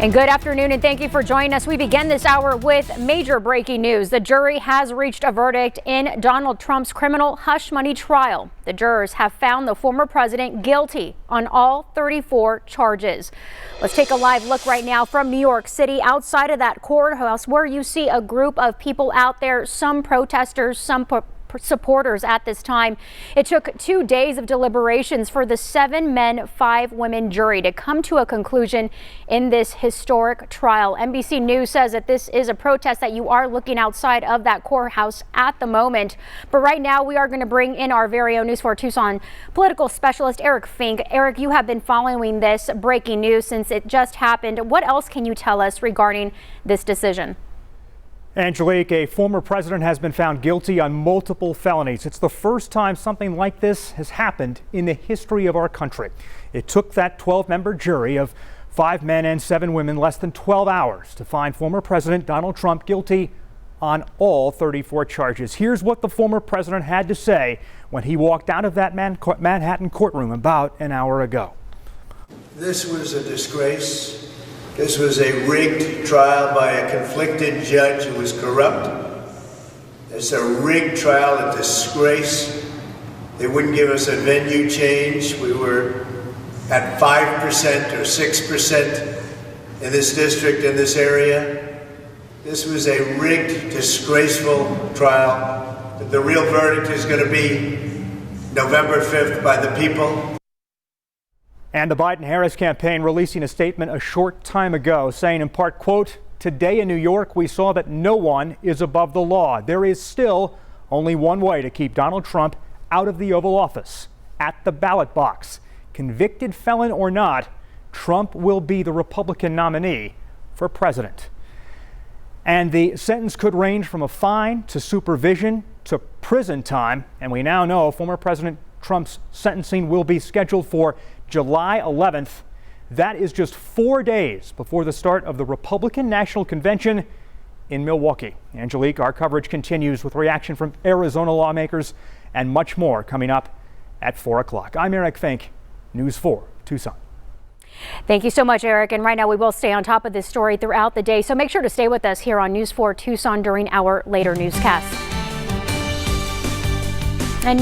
And good afternoon, and thank you for joining us. We begin this hour with major breaking news. The jury has reached a verdict in Donald Trump's criminal hush money trial. The jurors have found the former president guilty on all 34 charges. Let's take a live look right now from New York City, outside of that courthouse, where you see a group of people out there, some protesters, some supporters at this time. It took 2 days of deliberations for the 7 men, 5 women jury to come to a conclusion in this historic trial. NBC News says that this is a protest that you are looking outside of that courthouse at the moment. But right now we are going to bring in our very own News 4 Tucson political specialist, Eric Fink. Eric, you have been following this breaking news since it just happened. What else can you tell us regarding this decision? Angelique, a former president has been found guilty on multiple felonies. It's the first time something like this has happened in the history of our country. It took that 12-member jury of 5 men and 7 women less than 12 hours to find former President Donald Trump guilty on all 34 charges. Here's what the former president had to say when he walked out of that Manhattan courtroom about an hour ago. This was a disgrace. This was a rigged trial by a conflicted judge who was corrupt. It's a rigged trial, a disgrace. They wouldn't give us a venue change. We were at 5% or 6% in this district, in this area. This was a rigged, disgraceful trial. But the real verdict is going to be November 5th by the people. And the Biden-Harris campaign releasing a statement a short time ago saying in part, quote, "Today in New York, we saw that no one is above the law. There is still only one way to keep Donald Trump out of the Oval Office, at the ballot box. Convicted felon or not, Trump will be the Republican nominee for president." And the sentence could range from a fine to supervision to prison time. And we now know former President Trump's sentencing will be scheduled for July 11th. That is just 4 days before the start of the Republican National Convention in Milwaukee. Angelique, our coverage continues with reaction from Arizona lawmakers and much more coming up at 4 o'clock. I'm Eric Fink, News 4 Tucson. Thank you so much, Eric. And right now we will stay on top of this story throughout the day, so make sure to stay with us here on News 4 Tucson during our later newscasts. And